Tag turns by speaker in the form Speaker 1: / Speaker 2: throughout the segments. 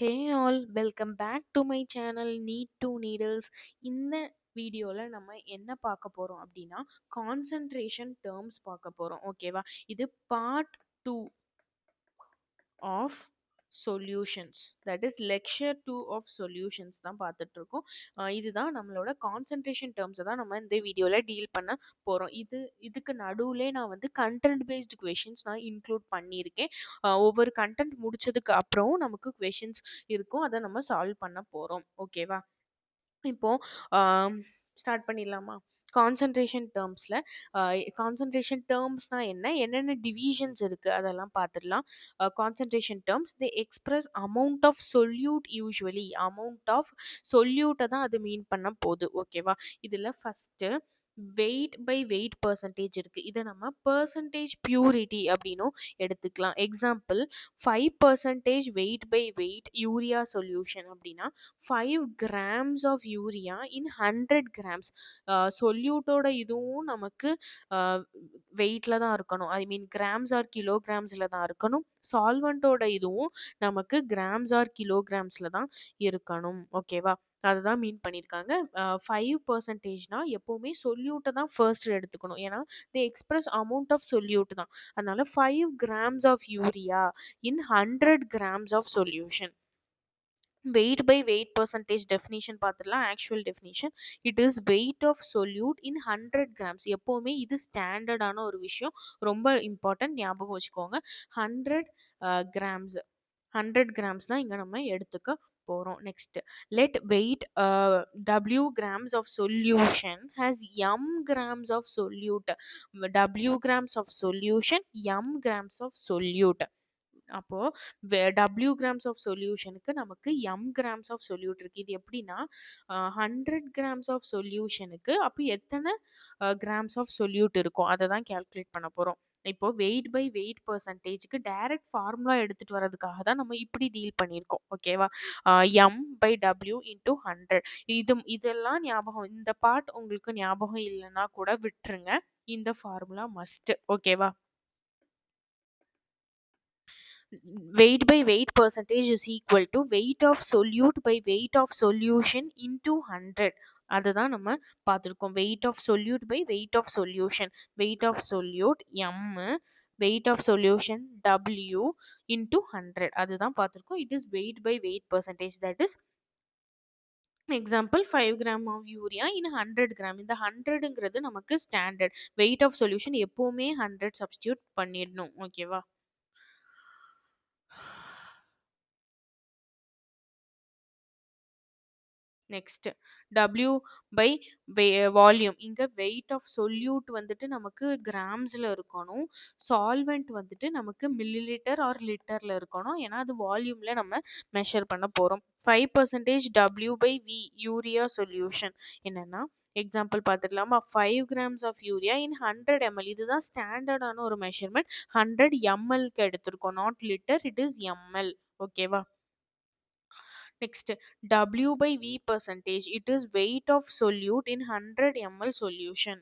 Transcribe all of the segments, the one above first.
Speaker 1: Hey all, welcome back to my channel Need to Needles. இந்த வீடியோவில் நம்ம என்ன பார்க்க போகிறோம் அப்படின்னா கான்சன்ட்ரேஷன் டேர்ம்ஸ் பார்க்க போகிறோம். ஓகேவா? இது part 2 of solutions, that is lecture 2 of solutions தான் பார்த்துட்டு இருக்கோம். இதுதான் நம்மளோட கான்சன்ட்ரேஷன் டேர்ம்ஸை தான் நம்ம இந்த வீடியோவில் டீல் பண்ண போகிறோம். இதுக்கு நடுவில் நான் வந்து கண்டென்ட் பேஸ்டு கொஷின்ஸ் நான் இன்க்ளூட் பண்ணியிருக்கேன். ஒவ்வொரு கண்டென்ட் முடிச்சதுக்கு அப்புறம் நமக்கு கொஷின்ஸ் இருக்கும், அதை நம்ம சால்வ் பண்ண போகிறோம். ஓகேவா? இப்போ ஸ்டார்ட் பண்ணிடலாமா? கான்சன்ட்ரேஷன் டேர்ம்ஸில் கான்சன்ட்ரேஷன் டேர்ம்ஸ்னால் என்னென்ன டிவிஷன்ஸ் இருக்குது அதெல்லாம் பார்த்துடலாம். Concentration terms they express amount of solute, usually amount of சொல்யூட்டை தான் அது மீன் பண்ண போகுது. ஓகேவா? இதில் first weight by weight percentage இருக்குது. இதை நம்ம பர்சன்டேஜ் பியூரிட்டி அப்படின்னும் எடுத்துக்கலாம். Example 5% weight by weight urea solution அப்படின்னா 5 grams of urea in 100 grams. சொல்யூட்டோட இதுவும் நமக்கு வெயிட்டில் தான் இருக்கணும், ஐ மீன் கிராம்ஸ் ஆர் கிலோகிராம்ஸில் தான் இருக்கணும். சால்வெண்ட்டோட இதுவும் நமக்கு கிராம்ஸ் ஆர் கிலோகிராம்ஸில் தான் இருக்கணும். ஓகேவா? அதுதான் மீன் பண்ணியிருக்காங்க. 5%னா எப்போவுமே சொல்யூட்டை தான் ஃபர்ஸ்ட் எடுத்துக்கணும், ஏன்னா the express amount of solute தான். அதனால 5 grams of urea in 100 grams of solution. Weight by weight percentage definition பார்த்துடலாம். Actual definition, it is weight of solute in 100 grams. எப்போவுமே இது ஸ்டாண்டர்டான ஒரு விஷயம், ரொம்ப இம்பார்ட்டன்ட், ஞாபகம் வச்சுக்கோங்க. 100 grams 100 grams தான் இங்கே நம்ம எடுத்துக்க போகிறோம். Next, let weight W grams of solution has M grams of solute. W grams of solution, M grams of solute. அப்போது W grams ஆஃப் சொல்யூஷனுக்கு நமக்கு M grams ஆஃப் சொல்யூட் இருக்குது. இது எப்படின்னா 100 grams ஆஃப் சொல்யூஷனுக்கு அப்போ எத்தனை கிராம்ஸ் ஆஃப் சொல்யூட் இருக்கும் அதை தான் கேல்குலேட் பண்ண போகிறோம். இப்போ வெயிட் பை வெயிட் பர்சன்டேஜுக்கு டைரக்ட் ஃபார்முலா எடுத்துகிட்டு வரதுக்காக தான் நம்ம இப்படி டீல் பண்ணியிருக்கோம். ஓகேவா? M by W into 100. இதெல்லாம் ஞாபகம், இந்த பார்ட் உங்களுக்கு ஞாபகம் இல்லைன்னா கூட விட்டுருங்க, இந்த ஃபார்முலா மஸ்ட். ஓகேவா? weight by weight percentage is equal to weight of solute by weight of solution into 100. அதுதான் நம்ம பார்த்துருக்கோம். weight of solute by weight of solution. weight of solute M, weight of solution W into 100. அதுதான் பார்த்துருக்கோம். it is weight by weight percentage, that is example 5 gram of urea in 100 gram. இந்த 100ங்கிறது நமக்கு standard. weight of solution எப்போவுமே 100 substitute பண்ணிடணும். ஓகேவா? Next, W by volume. இங்கே weight of solute வந்துட்டு நமக்கு கிராம்ஸில் இருக்கணும், சால்வெண்ட் வந்துட்டு நமக்கு மில்லிலிட்டர் ஆர் லிட்டரில் இருக்கணும், ஏன்னா அது வால்யூமில் நம்ம மெஷர் பண்ண போகிறோம். 5% W by V urea solution என்னென்னா, எக்ஸாம்பிள் பார்த்துக்கலாமா? 5 grams of urea in 100 ml. இதுதான் ஸ்டாண்டர்டான ஒரு மெஷர்மெண்ட். 100 mlக்கு எடுத்திருக்கோம், not litre, it is ml. ஓகேவா? Next, W by V percentage, it is weight of solute in 100 ml solution.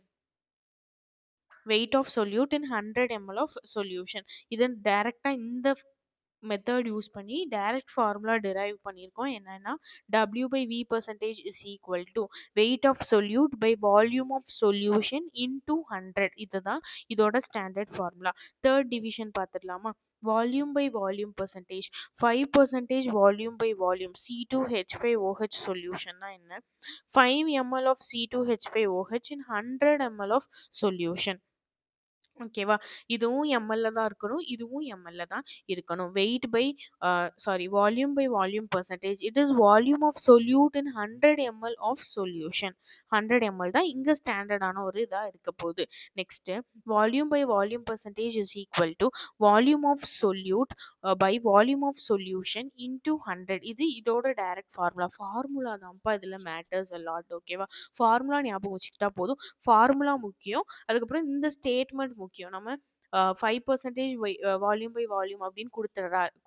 Speaker 1: weight of solute in 100 ml of solution. இதன் டைரக்டாக இந்த method use பண்ணி டைரக்ட் ஃபார்முலா டிரைவ் பண்ணியிருக்கோம். என்னென்னா W by V percentage is equal to weight of solute by volume of solution into 100. இதுதான் இதோட standard formula. Third division பார்த்துடலாமா? Volume by volume percentage. 5% volume by volume C2H5OH சொல்யூஷன்னா என்ன? 5 ml of C2H5OH in 100 ml of solution. ஓகேவா? இதுவும் எம்எல்ல தான் இருக்கணும், இதுவும் எம்எல்ல தான் இருக்கணும். Weight by volume by volume percentage, it is volume of solute in 100 ml of solution. 100 ml தான் இங்கே ஸ்டாண்டர்டான ஒரு இதாக இருக்க போகுது. Next, volume by volume percentage is equal to volume of solute by volume of solution into 100. இதோட direct formula தான்ப்பா இதில் மேட்டர்ஸ் அலாட். ஓகேவா? ஃபார்முலா ஞாபகம் வச்சுக்கிட்டா போதும். ஃபார்முலா முக்கியம், அதுக்கப்புறம் இந்த ஸ்டேட்மெண்ட் முக்கியம். நம்ம 5% வால்யூம் பை வால்யூம் அப்படின்னு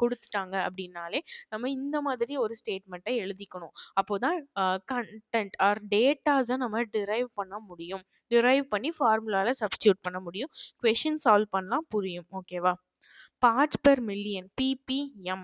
Speaker 1: கொடுத்துட்டாங்க அப்படின்னாலே நம்ம இந்த மாதிரி ஒரு ஸ்டேட்மெண்ட்டை எழுதிக்கணும். அப்போதான் கண்டென்ட் ஆர் டேட்டாஸை நம்ம டிரைவ் பண்ண முடியும், டிரைவ் பண்ணி ஃபார்முலாவில் சப்ஸ்டியூட் பண்ண முடியும், கொஷின் சால்வ் பண்ணலாம், புரியும். ஓகேவா? Parts per million PPM.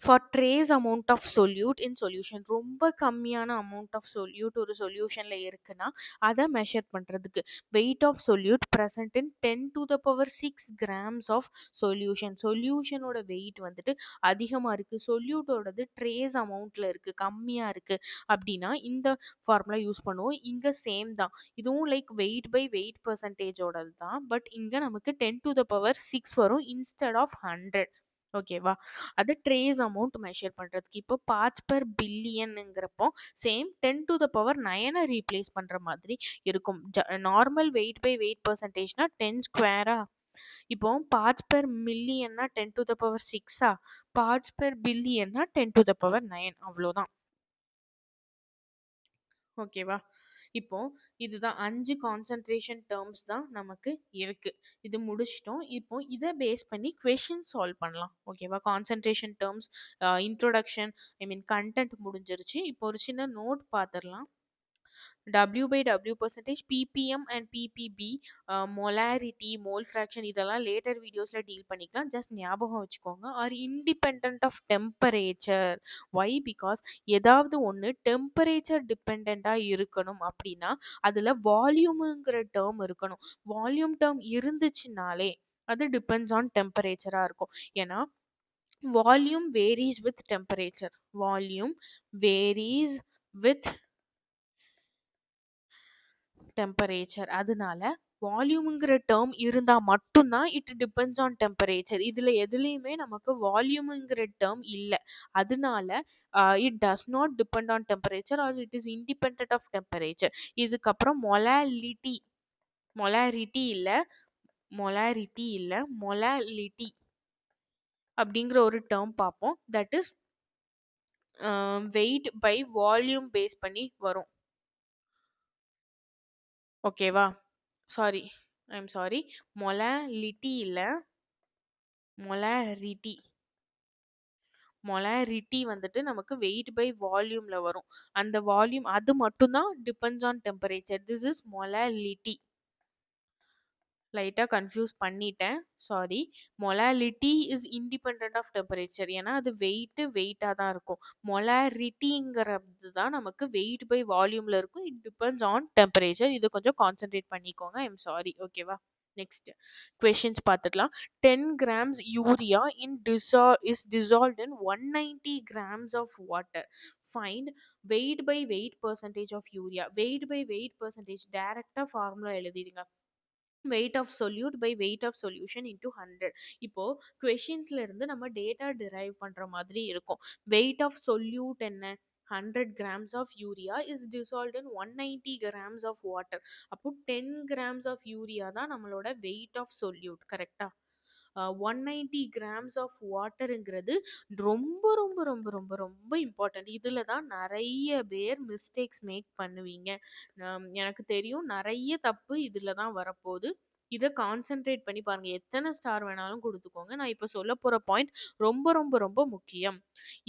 Speaker 1: For trace amount of solute in solution. ரொம்ப கம்மியான அமௌண்ட் ஆஃப் சொல்யூட் ஒரு சொல்யூஷனில் இருக்குன்னா அதை மெஷர் பண்ணுறதுக்கு weight of solute present in 10⁶ grams of solution. சொல்யூஷனோட வெயிட் வந்துட்டு அதிகமாக இருக்குது, சொல்யூட்டோடது ட்ரேஸ் அமௌண்ட்டில் இருக்குது, கம்மியாக இருக்குது அப்படின்னா இந்த ஃபார்முலா யூஸ் பண்ணுவோம். இங்கே சேம் தான், இதுவும் லைக் வெயிட் பை வெயிட் பர்சன்டேஜோடது தான், பட் இங்கே நமக்கு 10⁶ வரும் இன்ஸ்டெட் ஆஃப் 100. ஓகேவா? அது ட்ரேஸ் அமௌண்ட் மெஷர் பண்ணுறதுக்கு. இப்போ பார்ட்ஸ் பெர் பில்லியனுங்கிறப்போ சேம் 10⁹ ரீப்ளேஸ் பண்ணுற மாதிரி இருக்கும். நார்மல் வெயிட் பை வெயிட் பர்சன்டேஜ்னா 10². இப்போ பார்ட்ஸ் பெர் மில்லியன்னா 10⁶, பார்ட்ஸ் பெர் பில்லியன்னா 10⁹, அவ்வளோதான். ஓகேவா? இப்போ இதுதான் 5 கான்சன்ட்ரேஷன் டேர்ம்ஸ் தான் நமக்கு இருக்கு. இது முடிச்சிட்டோம். இப்போ இதை பேஸ் பண்ணி கொஷின் சால்வ் பண்ணலாம். ஓகேவா? கான்சன்ட்ரேஷன் டேர்ம்ஸ், இன்ட்ரோடக்ஷன், கண்டென்ட் முடிஞ்சிருச்சு. இப்போ ஒரு சின்ன நோட் பார்த்துடலாம். W/W percentage, ppm and ppb, molarity, mole fraction இதெல்லாம் லேட்டர் வீடியோஸில் டீல் பண்ணிக்கலாம். ஜஸ்ட் ஞாபகம் வச்சுக்கோங்க. Are independent of temperature. Why? Because ஏதாவது ஒன்று டெம்பரேச்சர் டிபெண்ட்டாக இருக்கணும் அப்படின்னா அதில் வால்யூமுங்கிற டேர்ம் இருக்கணும். வால்யூம் டேர்ம் இருந்துச்சுனாலே அது டிபெண்ட்ஸ் ஆன் டெம்பரேச்சராக இருக்கும். ஏன்னா volume varies with temperature. Volume varies with temperature. அதனால வால்யூமுங்கிற டேர்ம் இருந்தால் மட்டும்தான் இட் டிபெண்ட்ஸ் ஆன் டெம்பரேச்சர். இதில் எதுலேயுமே நமக்கு வால்யூமுங்கிற டேர்ம் இல்லை. அதனால it does not depend on temperature or it is independent of temperature. இதுக்கப்புறம் மொலாரிட்டி அப்படிங்கிற ஒரு டேர்ம் பார்ப்போம். That is weight by volume base பண்ணி வரும். ஓகேவா? சாரி, மொலாரிட்டி இல்லை, மொலாரிட்டி வந்துட்டு நமக்கு வெயிட் பை வால்யூம்ல வரும். அந்த வால்யூம் அது மட்டும்தான் depends on temperature. This is molarity. லைட்டாக கன்ஃபியூஸ் பண்ணிட்டேன், sorry. Molarity is independent of temperature. ஏன்னா அது வெயிட்டாக தான் இருக்கும். மொலாரிட்டிங்கிறது தான் நமக்கு வெயிட் பை வால்யூமில் இருக்கும். It depends on temperature. இது கொஞ்சம் கான்சென்ட்ரேட் பண்ணிக்கோங்க. I'm sorry. ஓகேவா? நெக்ஸ்ட் கொஷின்ஸ் பார்த்துக்கலாம். 10 grams urea is dissolved in 190 grams of water. Find weight by weight percentage of urea. weight by weight percentage டைரக்டாக formula எழுதிடுங்க. weight of solute by weight of solution into 100. இப்போ கொஷின்ஸ்ல இருந்து நம்ம data drive பண்ற மாதிரி இருக்கும். weight of solute என்ன? 100 grams of urea is dissolved in 190 grams of water. அப்போ 10 grams of urea தான் நம்மளோட weight of solute. கரெக்டா? 190 grams of waterங்கிறது ரொம்ப ரொம்ப ரொம்ப ரொம்ப ரொம்ப இம்பார்ட்டன்ட். இதில் தான் நிறைய பேர் மிஸ்டேக்ஸ் மேக் பண்ணுவீங்க. எனக்கு தெரியும் நிறைய தப்பு இதில் தான் வரப்போகுது. இதை கான்சென்ட்ரேட் பண்ணி பாருங்க. எத்தனை ஸ்டார் வேணாலும் கொடுத்துக்கோங்க. நான் இப்போ சொல்ல போகிற பாயிண்ட் ரொம்ப ரொம்ப ரொம்ப முக்கியம்.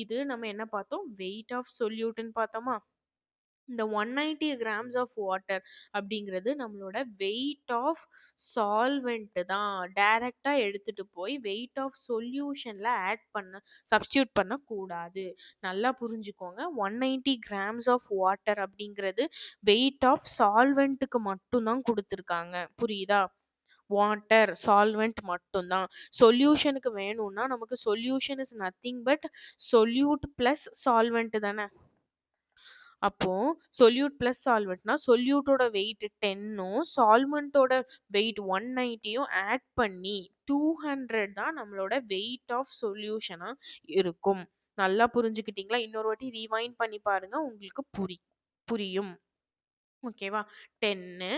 Speaker 1: இது நம்ம என்ன பார்த்தோம்? வெயிட் ஆஃப் சொல்யூட்னு பார்த்தோமா? இந்த 190 grams ஆஃப் வாட்டர் அப்படிங்கிறது நம்மளோட வெயிட் ஆஃப் சால்வெண்ட் தான். டைரெக்டாக எடுத்துகிட்டு போய் வெயிட் ஆஃப் சொல்யூஷனில் சப்ஸ்டியூட் பண்ணக்கூடாது. நல்லா புரிஞ்சுக்கோங்க. 190 grams ஆஃப் வாட்டர் அப்படிங்கிறது வெயிட் ஆஃப் சால்வெண்ட்டுக்கு மட்டும்தான் கொடுத்துருக்காங்க. புரியுதா? வாட்டர் சால்வெண்ட் மட்டும்தான். சொல்யூஷனுக்கு வேணும்னா நமக்கு solution is nothing but solute plus solvent தானே. அப்போ சொல்யூட் ப்ளஸ் சால்வெண்ட்னா சொல்யூட்டோட வெயிட் 10ம் சால்வெண்ட்டோட வெயிட் 190யும் ஆட் பண்ணி 200 தான் நம்மளோட வெயிட் ஆஃப் சொல்யூஷனாக இருக்கும். நல்லா புரிஞ்சுக்கிட்டீங்களா? இன்னொரு வாட்டி ரீவைண்ட் பண்ணி பாருங்க, உங்களுக்கு புரியும். ஓகேவா? 10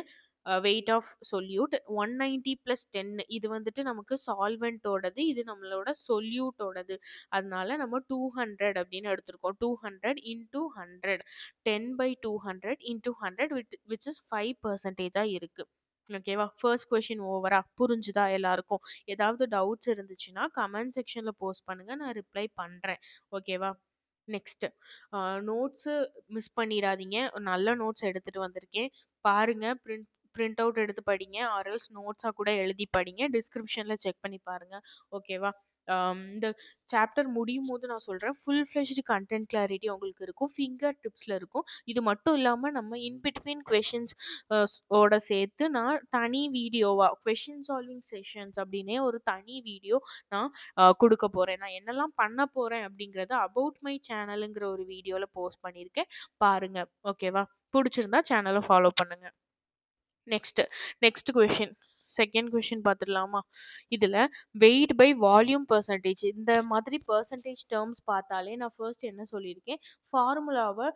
Speaker 1: வெயிட் ஆஃப் சொல்யூட், 190 + 10 இது வந்துட்டு நமக்கு சால்வெண்ட்டோடது, இது நம்மளோட சொல்யூட்டோடது. அதனால நம்ம 200 அப்படின்னு எடுத்திருக்கோம். 200 × 100, 10/200 × 100 which is 5% இருக்கு. ஓகேவா? ஃபர்ஸ்ட் கொஷின் ஓவரா புரிஞ்சுதா எல்லாருக்கும்? ஏதாவது டவுட்ஸ் இருந்துச்சுன்னா கமெண்ட் செக்ஷனில் போஸ்ட் பண்ணுங்க, நான் ரிப்ளை பண்ணுறேன். ஓகேவா? நெக்ஸ்ட் நோட்ஸு மிஸ் பண்ணிடாதீங்க. நல்ல நோட்ஸ் எடுத்துகிட்டு வந்திருக்கேன், பாருங்க. பிரிண்ட் அவுட் எடுத்து படிங்க, ஆர்எல்ஸ் நோட்ஸாக கூட எழுதி படிங்க. டிஸ்கிரிப்ஷனில் செக் பண்ணி பாருங்கள். ஓகேவா? இந்த சாப்டர் முடியும் போது நான் சொல்கிறேன், ஃபுல் ஃப்ளெஷ்டு கண்டென்ட் கிளாரிட்டி உங்களுக்கு இருக்கும், ஃபிங்கர் டிப்ஸில் இருக்கும். இது மட்டும் இல்லாமல் நம்ம இன்பிட்வீன் கொஷின்ஸ் ஓட சேர்த்து நான் தனி வீடியோவாக கொஷின் சால்விங் செஷன்ஸ் அப்படின்னே ஒரு தனி வீடியோ நான் கொடுக்க போகிறேன். நான் என்னெல்லாம் பண்ண போகிறேன் அப்படிங்கிறத அபவுட் மை சேனலுங்கிற ஒரு வீடியோவில் போஸ்ட் பண்ணியிருக்கேன், பாருங்கள். ஓகேவா? பிடிச்சிருந்தா சேனலை ஃபாலோ பண்ணுங்கள். நெக்ஸ்ட் கொஷின், செகண்ட் கொஷின் பார்த்துடலாமா? இதில் வெயிட் பை வால்யூம் பர்சன்டேஜ், இந்த மாதிரி பர்சன்டேஜ் டேர்ம்ஸ் பார்த்தாலே நான் ஃபர்ஸ்ட் என்ன சொல்லியிருக்கேன், ஃபார்முலாவை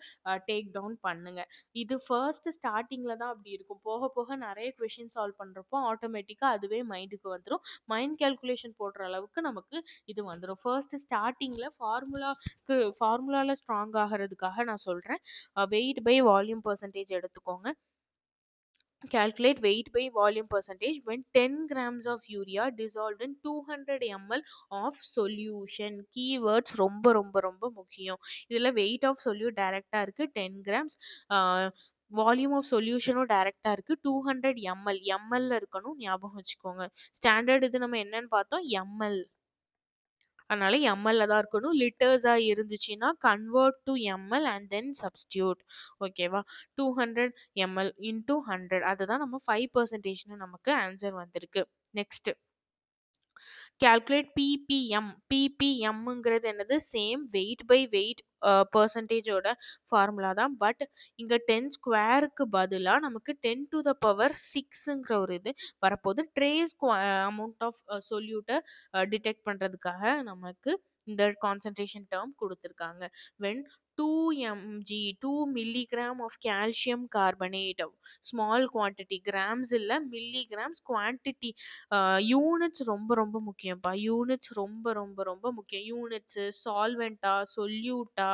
Speaker 1: டேக் டவுன் பண்ணுங்க. இது ஃபர்ஸ்ட் ஸ்டார்டிங்கில் தான் அப்படி இருக்கும், போக போக நிறைய கொஷின் சால்வ் பண்ணுறப்போ ஆட்டோமேட்டிக்காக அதுவே மைண்டுக்கு வந்துடும், மைண்ட் கேல்குலேஷன் போடுற அளவுக்கு நமக்கு இது வந்துடும். ஃபர்ஸ்ட் ஸ்டார்டிங்கில் ஃபார்முலாவில் ஸ்ட்ராங் ஆகிறதுக்காக நான் சொல்கிறேன், வெயிட் பை வால்யூம் பர்சன்டேஜ் எடுத்துக்கோங்க. Calculate weight by volume percentage when 10 grams of urea dissolved in 200 ml of solution. Keywords ரொம்ப ரொம்ப ரொம்ப முக்கியம். இதில் weight of solute டைரெக்டாக இருக்குது 10 grams, வால்யூம் ஆஃப் சொல்யூஷனும் டைரெக்டாக இருக்குது 200 ml, ml இருக்கணும், ஞாபகம் வச்சுக்கோங்க. ஸ்டாண்டர்ட் இது நம்ம என்னன்னு பார்த்தோம், ml, அதனால எம்எல்ல தான் இருக்கணும். லிட்டர்ஸாக இருந்துச்சுன்னா convert to ML and then substitute. ஓகேவா? 200 ml இன்டூ 100, அதுதான் நம்ம 5% நமக்கு ஆன்சர் வந்திருக்கு. Next calculate ppm. ppmங்கிறது என்னது, சேம் வெயிட் பை வெயிட் பர்சன்டேஜோட ஃபார்முலா தான். பட் இங்கே 10 ஸ்கொயருக்கு பதிலாக நமக்கு 10 to the power 6ங்கிற ஒரு இது வரப்போது. ட்ரேஸ் அமௌண்ட் ஆஃப் சொல்யூட்டை டிடெக்ட் பண்ணுறதுக்காக நமக்கு இந்த கான்சன்ட்ரேஷன் டேர்ம் கொடுத்துருக்காங்க. When 2 mg 2 milligram of calcium carbonate, small quantity, grams இல்லை மில்லிகிராம்ஸ், குவான்டிட்டி யூனிட்ஸ் ரொம்ப ரொம்ப முக்கியம்ப்பா, யூனிட்ஸ் ரொம்ப ரொம்ப ரொம்ப முக்கியம். யூனிட்ஸு, சால்வெண்ட்டா, சொல்யூட்டா,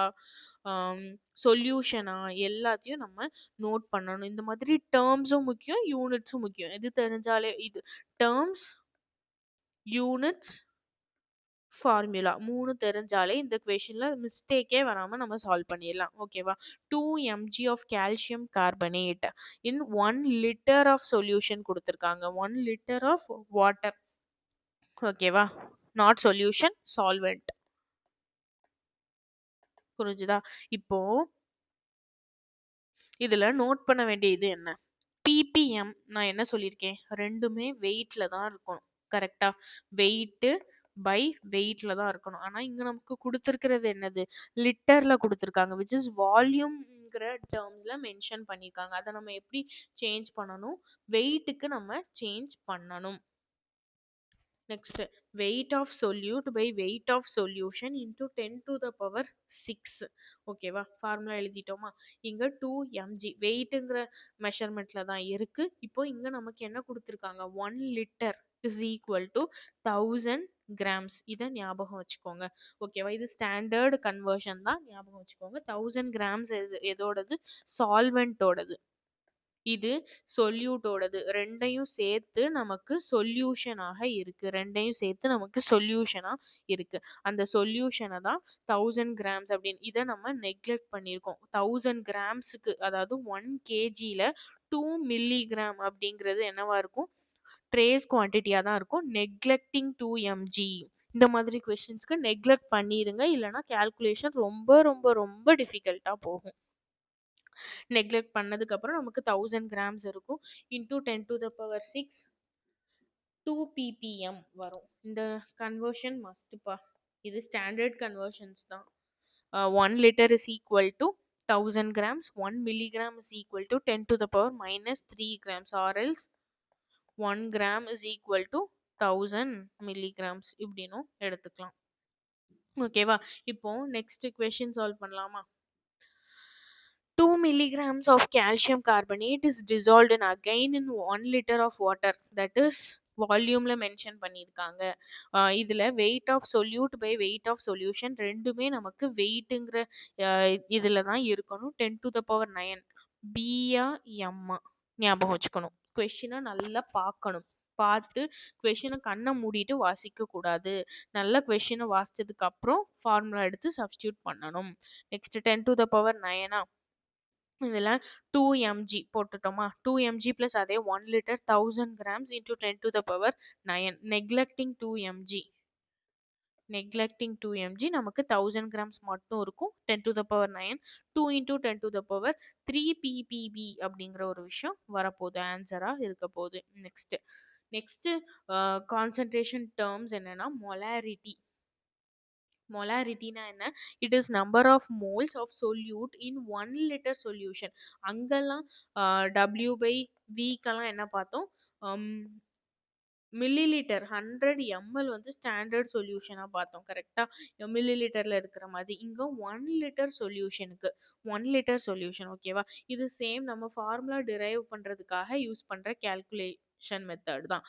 Speaker 1: சொல்யூஷனா, எல்லாத்தையும் நம்ம நோட் பண்ணணும். இந்த மாதிரி டேர்ம்ஸும் முக்கியம், யூனிட்ஸும் முக்கியம். இது தெரிஞ்சாலே, இது டேர்ம்ஸ், யூனிட்ஸ், ஃபார்முலா 3 தெரிஞ்சாலே இந்த கொஷினில் மிஸ்டேக்கே வராமல் நம்ம சால்வ் பண்ணிடலாம். ஓகேவா? 2 mg of calcium carbonate in 1 litre of solution கொடுத்துருக்காங்க, 1 லிட்டர் ஆஃப் வாட்டர். ஓகேவா? Not solution, solvent. புரிஞ்சுதா? இப்போ இதில் நோட் பண்ண வேண்டியது என்ன, ppm நான் என்ன சொல்லியிருக்கேன், ரெண்டுமே வெயிட்டில் தான் இருக்கும். கரெக்டா? வெயிட்டு பை வெயிட்டில் தான் இருக்கணும். ஆனால் இங்கே நமக்கு கொடுத்துருக்கிறது என்னது, லிட்டரில் கொடுத்துருக்காங்க, விச் இஸ் வால்யூம்ங்கிற டேர்ம்ஸில் மென்ஷன் பண்ணியிருக்காங்க. அதை நம்ம எப்படி சேஞ்ச் பண்ணணும், வெயிட்டுக்கு நம்ம சேஞ்ச் பண்ணணும். Next, weight of solute by weight of solution into 10 to the power 6. ஓகேவா? ஃபார்முலா எழுதிட்டோமா? இங்கே 2 mg வெயிட்டுங்கிற மெஷர்மெண்ட்டில் தான் இருக்குது. இப்போ இங்கே நமக்கு என்ன கொடுத்துருக்காங்க, 1 litre is equal to 1000 grams. இதை ஞாபகம் வச்சுக்கோங்க. ஓகேவா? இது ஸ்டாண்டர்டு கன்வர்ஷன் தான், ஞாபகம் வச்சுக்கோங்க. 1000 கிராம்ஸ் எதோடது, சால்வெண்ட்டோடது. இது சொல்யூட்டோடது. ரெண்டையும் சேர்த்து நமக்கு சொல்யூஷனாக இருக்குது, ரெண்டையும் சேர்த்து நமக்கு சொல்யூஷனாக இருக்குது. அந்த சொல்யூஷனை தான் 1000 கிராம்ஸ் அப்படின்னு, இதை நம்ம நெக்லெக்ட் பண்ணியிருக்கோம். 1000 கிராம்ஸுக்கு, அதாவது 1 kgயில் 2 மில்லிகிராம் அப்படிங்கிறது என்னவா இருக்கும், ட்ரேஸ் குவான்டிட்டியாக தான் இருக்கும். நெக்லெக்டிங் 2 mg, இந்த மாதிரி கொஷின்ஸ்க்கு நெக்லெக்ட் பண்ணிடுங்க, இல்லைனா கேல்குலேஷன் ரொம்ப ரொம்ப ரொம்ப டிஃபிகல்ட்டாக போகும். நெக்லெக்ட் பண்ணதுக்கப்புறம் நமக்கு 1000 கிராம்ஸ் இருக்கும், into 10 to the power 6, 2 ppm வரும். இந்த கன்வர்ஷன் மஸ்ட்ப்பா, இது ஸ்டாண்டர்ட் கன்வர்ஷன்ஸ் தான். 1 litre is equal to 1000 grams, 1 milligram is equal to 10 to the power minus 3 grams, or else 1 gram is equal to 1000 milligrams, இப்படினும் எடுத்துக்கலாம். ஓகேவா? இப்போ நெக்ஸ்ட் கொஷின் சால்வ் பண்ணலாமா? 2 milligrams of calcium carbonate is dissolved in again in 1 liter of water, that is வால்யூமில் mention பண்ணியிருக்காங்க. இதில் weight of solute by weight of solution ரெண்டுமே நமக்கு வெயிட்டுங்கிற இதில் தான் இருக்கணும். 10 to the power 9 பியா எம்மா ஞாபகம் வச்சுக்கணும். கொஷினை நல்லா பார்க்கணும், பார்த்து கொஷினை கண்ணை மூடிட்டு வாசிக்கக்கூடாது. நல்ல கொஷினை வாசித்ததுக்கப்புறம் ஃபார்முலா எடுத்து சப்ஸ்டியூட் பண்ணணும். நெக்ஸ்ட் 10 to the power 9 இதில் 2 mg போட்டுட்டோமா, 2 mg ப்ளஸ் அதே 1 litre 1000 grams into 10 to the power 9, neglecting 2 mg. Neglecting 2 mg நமக்கு 1000 கிராம்ஸ் மட்டும் இருக்கும். 10 to the power 9 2 into 10 to the power 3 ppb அப்படிங்கிற ஒரு விஷயம் வரப்போகுது, ஆன்சரா இருக்க போகுது. நெக்ஸ்ட் கான்சன்ட்ரேஷன் டேர்ம்ஸ் என்னன்னா மொலாரிட்டி. மொலாரிட்டினா என்ன? It is number of moles of solute in 1 litre solution. அங்கெல்லாம் W பை விக்கெல்லாம் என்ன பார்த்தோம்? மில்லி லிட்டர் 100 ml வந்து ஸ்டாண்டர்ட் சொல்யூஷனாக பார்த்தோம். கரெக்டாக மில்லி லிட்டரில் இருக்கிற மாதிரி இங்கே 1 லிட்டர் சொல்யூஷனுக்கு 1 லிட்டர் சொல்யூஷன். ஓகேவா? இது சேம் நம்ம ஃபார்முலா டிரைவ் பண்ணுறதுக்காக யூஸ் பண்ணுற கேல்குலேஷன் மெத்தட் தான்.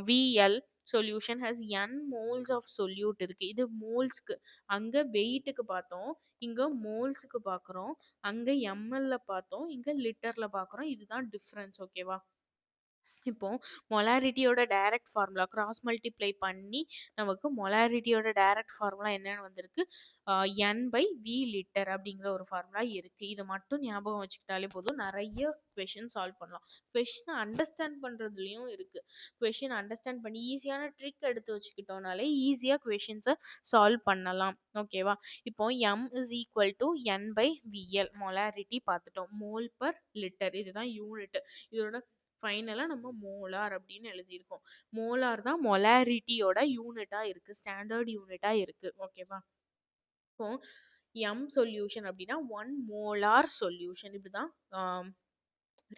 Speaker 1: VL solution has n moles of solute இருக்குது. இது மோல்ஸ்க்கு, அங்கே வெயிட்டுக்கு பார்த்தோம், இங்கே மோல்ஸுக்கு பார்க்குறோம். அங்கே எம்எல்ல பார்த்தோம், இங்கே லிட்டரில் பார்க்குறோம். இதுதான் டிஃப்ரென்ஸ். ஓகேவா? இப்போ மொலாரிட்டியோட டைரக்ட் ஃபார்முலா கிராஸ் மல்டிப்ளை பண்ணி நமக்கு மொலாரிட்டியோட டைரக்ட் ஃபார்முலா என்னன்னு வந்திருக்கு? n பை வி லிட்டர் அப்படிங்கிற ஒரு ஃபார்முலா இருக்குது. இதை மட்டும் ஞாபகம் வச்சுக்கிட்டாலே போதும், நிறைய கொஷின் சால்வ் பண்ணலாம். கொஷினை அண்டர்ஸ்டாண்ட் பண்ணுறதுலையும் இருக்குது. கொஷின் அண்டர்ஸ்டாண்ட் பண்ணி ஈஸியான ட்ரிக் எடுத்து வச்சுக்கிட்டோம்னாலே ஈஸியாக கொஷின்ஸை சால்வ் பண்ணலாம். ஓகேவா? இப்போ m is equal to n by VL molarity பார்த்துட்டோம். மோல் பர் லிட்டர் இதுதான் யூனிட். இதோட ஃபைனலாக நம்ம மோலார் அப்படின்னு எழுதியிருக்கோம். மோலார் தான் மொலாரிட்டியோட யூனிட்டாக இருக்குது, ஸ்டாண்டர்ட் யூனிட்டாக இருக்குது. ஓகேவா? இப்போ எம் சொல்யூஷன் அப்படின்னா 1 மோலார் சொல்யூஷன், இப்படி தான்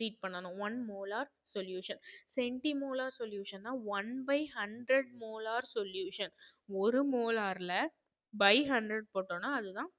Speaker 1: ரீட் பண்ணணும். 1 மோலார் சொல்யூஷன். சென்டிமோலார் சொல்யூஷன்னா 1 பை 100 மோலார் சொல்யூஷன். ஒரு மோலாரில் பை 100 போட்டோன்னா அதுதான்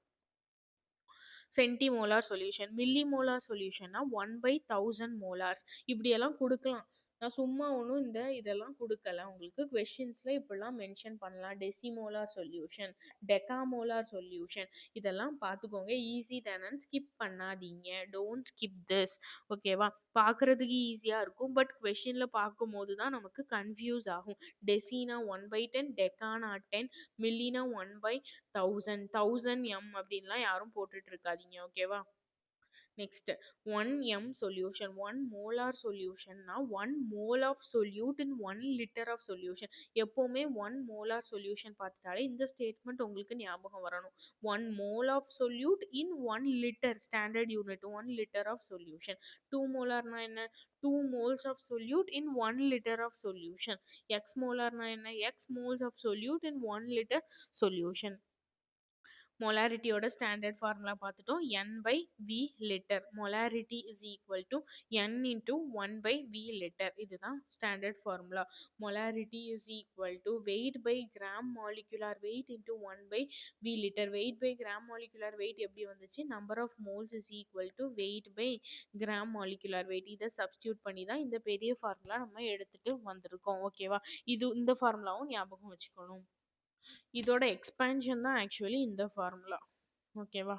Speaker 1: சென்டிமோலார் சொல்யூஷன். மில்லிமோலார் சொல்யூஷன்னா 1 பை 1000 மோலார்ஸ். இப்படியெல்லாம் கொடுக்கலாம். நான் சும்மா ஒன்றும் இதெல்லாம் கொடுக்கல உங்களுக்கு. கொஷின்ஸில் இப்படிலாம் மென்ஷன் பண்ணலாம். டெசிமோலார் சொல்யூஷன், டெகாமோலார் சொல்யூஷன், இதெல்லாம் பார்த்துக்கோங்க. ஈஸி தானேன்னு ஸ்கிப் பண்ணாதீங்க. Don't skip this. ஓகேவா? பார்க்குறதுக்கு ஈஸியாக இருக்கும், பட் கொஷினில் பார்க்கும்போது தான் நமக்கு கன்ஃபியூஸ் ஆகும். டெசினா 1 பை 10, டெக்கானா 10, மில்லினா 1 பை 1000, 1000 m அப்படின்லாம் யாரும் போட்டுட்டு இருக்காதீங்க. ஓகேவா? Next 1 m solution. 1 மோலார் சொல்யூஷன்னா 1 mole of solute in 1 litre of solution. எப்போவுமே 1 மோலார் சொல்யூஷன் பார்த்துட்டாலே இந்த ஸ்டேட்மெண்ட் உங்களுக்கு ஞாபகம் வரணும். 1 mole of solute in 1 litre standard unit 1 litre of solution. 2 மோலார்னா என்ன? 2 moles of solute in 1 liter of solution. X molarனா என்ன? X moles of solute in 1 liter solution. மொலாரிட்டியோட standard formula பார்த்துட்டோம். n by V litre. Molarity is equal to n into 1 by V litre. இதுதான் standard formula. Molarity is equal to weight by gram molecular weight into 1 by V litre. Weight by gram molecular weight எப்படி வந்துச்சு? Number of moles is equal to weight by gram molecular weight. இதை substitute பண்ணி தான் இந்த பெரிய formula நம்ம எடுத்துட்டு வந்திருக்கோம். ஓகேவா? இந்த ஃபார்முலாவும் ஞாபகம் வச்சுக்கணும். இதோட எக்ஸ்பேன்ஷன் தான் ஆக்சுவலி இந்த ஃபார்முலா. ஓகேவா?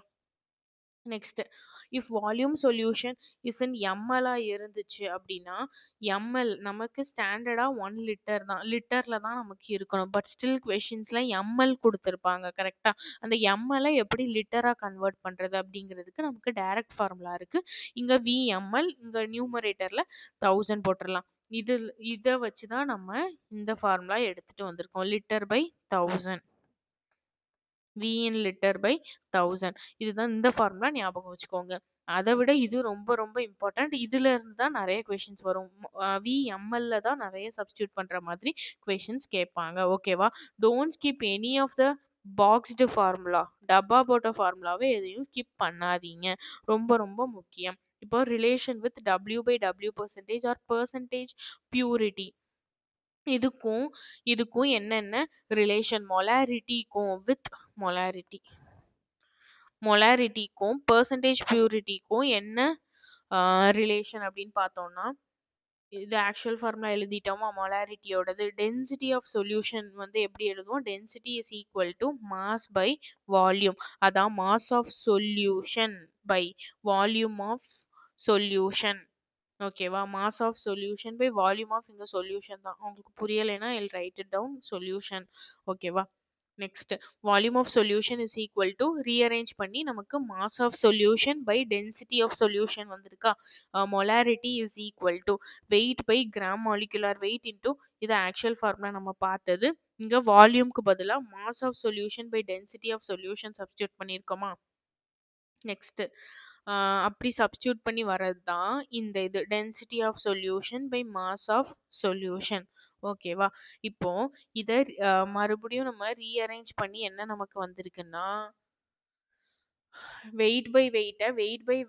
Speaker 1: Next, if volume solution is in எம்எல்லா இருந்துச்சு அப்படின்னா எம்எல் நமக்கு ஸ்டாண்டர்டாக 1 லிட்டர் தான், லிட்டரில் தான் நமக்கு இருக்கணும். பட் ஸ்டில் கொஷின்ஸில் எம்எல் கொடுத்துருப்பாங்க. கரெக்டாக அந்த எம்எல்லை எப்படி லிட்டராக கன்வெர்ட் பண்ணுறது அப்படிங்கிறதுக்கு நமக்கு டைரக்ட் ஃபார்முலா இருக்குது. இங்கே விஎம்எல், இங்கே நியூமரேட்டரில் 1000 போட்டுடலாம். இதை வச்சு தான் நம்ம இந்த ஃபார்முலா எடுத்துகிட்டு வந்திருக்கோம். Litre by 1000, V in liter by 1000. இதுதான் இந்த ஃபார்முலா, ஞாபகம் வச்சுக்கோங்க. அதை விட இது ரொம்ப ரொம்ப இம்பார்ட்டன்ட். இதுல இருந்து தான் நிறைய கொஷின்ஸ் வரும். VML தான் நிறைய சப்ஸ்டியூட் பண்ற மாதிரி கொஷின்ஸ் கேட்பாங்க. ஓகேவா? Don't skip any of the boxed formula. டப்பா போட்ட ஃபார்முலாவை எதையும் ஸ்கிப் பண்ணாதீங்க, ரொம்ப ரொம்ப முக்கியம். இப்போ relation with W by W percentage or percentage purity, இதுக்கும் என்னென்ன ரிலேஷன்? மொலாரிட்டிக்கும் வித் மொலாரிட்டிக்கும் பெர்சன்டேஜ் பியூரிட்டிக்கும் என்ன ரிலேஷன் அப்படின்னு பார்த்தோம்னா, இது ஆக்சுவல் ஃபார்முலா எழுதிட்டோமா மொலாரிட்டியோடது. டென்சிட்டி ஆஃப் சொல்யூஷன் வந்து எப்படி எழுதுவோம்? Density is equal to mass by volume. அதான் mass of solution by volume of solution. ஓகேவா? Mass of solution by volume of, இங்கே சொல்யூஷன் தான். உங்களுக்கு புரியலைன்னா I'll write it down, solution. ஓகேவா? Next volume of solution is equal to rearrange பண்ணி நமக்கு mass of solution by density of solution வந்திருக்கா. Molarity is equal to weight by gram molecular weight into இது actual formula நம்ம பார்த்தது. இங்க வால்யூம்க்கு பதிலாக mass of solution by density of solution substitute பண்ணியிருக்கோமா. நெக்ஸ்ட் அப்படி சப்ஸ்டியூட் பண்ணி வர்றது தான் இந்த இது density of solution by mass of solution. ஓகேவா. இப்போ இதை மறுபடியும் நம்ம ரீஅரேஞ்ச் பண்ணி என்ன நமக்கு வந்திருக்குன்னா வெயிட் பை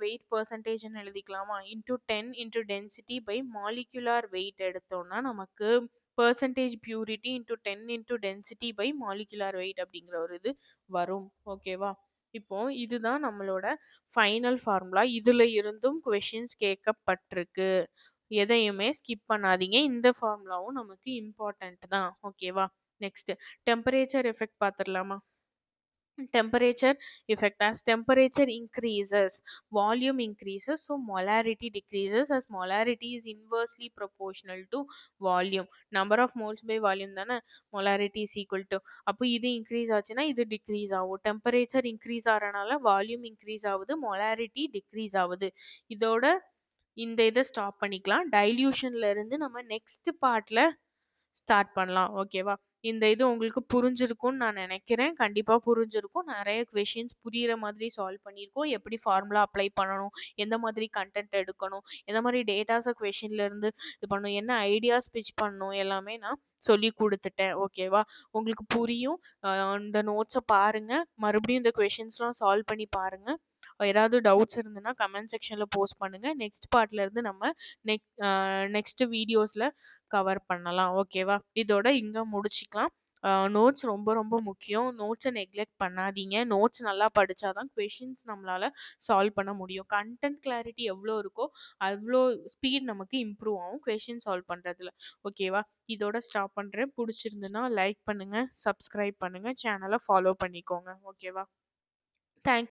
Speaker 1: வெயிட் பர்சன்டேஜ்னு எழுதிக்கலாமா. Into 10 into density by molecular weight எடுத்தோம்னா நமக்கு percentage purity into 10 into density by molecular weight அப்படிங்கிற ஒரு இது வரும். ஓகேவா. இப்போ இதுதான் நம்மளோட ஃபைனல் ஃபார்முலா. இதுல இருந்தும் கொஷின்ஸ் கேட்கப்பட்டிருக்கு. எதையுமே ஸ்கிப் பண்ணாதீங்க. இந்த ஃபார்முலாவும் நமக்கு இம்பார்ட்டன்ட் தான். ஓகேவா. நெக்ஸ்ட் டெம்பரேச்சர் எஃபெக்ட் பார்த்துடலாமா. Temperature effect: as temperature increases volume increases, so molarity decreases as molarity is inversely proportional to volume. Number of moles by volume தானே molarity is equal to. அப்போ இது increase ஆச்சுன்னா இது degrees ஆகும். Temperature increase ஆகிறனால volume increase ஆகுது, molarity degrees ஆகுது. இதோட இந்த இதை ஸ்டாப் பண்ணிக்கலாம். டைல்யூஷன்ல இருந்து நம்ம நெக்ஸ்ட் பார்ட்ல ஸ்டார்ட் பண்ணலாம். ஓகேவா. இந்த இது உங்களுக்கு புரிஞ்சிருக்கும்னு நான் நினைக்கிறேன். கண்டிப்பாக புரிஞ்சிருக்கும். நிறைய கொஷின்ஸ் புரிகிற மாதிரி சால்வ் பண்ணியிருக்கோம். எப்படி ஃபார்முலா அப்ளை பண்ணணும், எந்த மாதிரி கண்டென்ட் எடுக்கணும், எந்த மாதிரி டேட்டாஸை கொஷின்லேருந்து இது பண்ணணும், என்ன ஐடியாஸ் பிச் பண்ணணும், எல்லாமே நான் சொல்லி கொடுத்துட்டேன். ஓகேவா. உங்களுக்கு புரியும். இந்த நோட்ஸை பாருங்கள், மறுபடியும் இந்த கொஷின்ஸ்லாம் சால்வ் பண்ணி பாருங்கள். ஏதாவது டவுட்ஸ் இருந்ததுன்னா கமெண்ட் செக்ஷனில் போஸ்ட் பண்ணுங்கள். நெக்ஸ்ட் பார்ட்லேருந்து நம்ம நெக்ஸ்ட் வீடியோஸில் கவர் பண்ணலாம். ஓகேவா. இதோட இங்கே முடிச்சுக்கலாம். நோட்ஸ் ரொம்ப ரொம்ப முக்கியம். நோட்ஸை நெக்லெக்ட் பண்ணாதீங்க. நோட்ஸ் நல்லா படித்தாதான் கொஷின்ஸ் நம்மளால் சால்வ் பண்ண முடியும். கண்டென்ட் கிளாரிட்டி எவ்வளோ இருக்கோ அவ்வளோ ஸ்பீட் நமக்கு இம்ப்ரூவ் ஆகும் கொஷின் சால்வ் பண்ணுறதுல. ஓகேவா. இதோட ஸ்டாப் பண்ணுறேன். பிடிச்சிருந்துன்னா லைக் பண்ணுங்கள், சப்ஸ்கிரைப் பண்ணுங்கள், சேனலை ஃபாலோ பண்ணிக்கோங்க. ஓகேவா. தேங்க்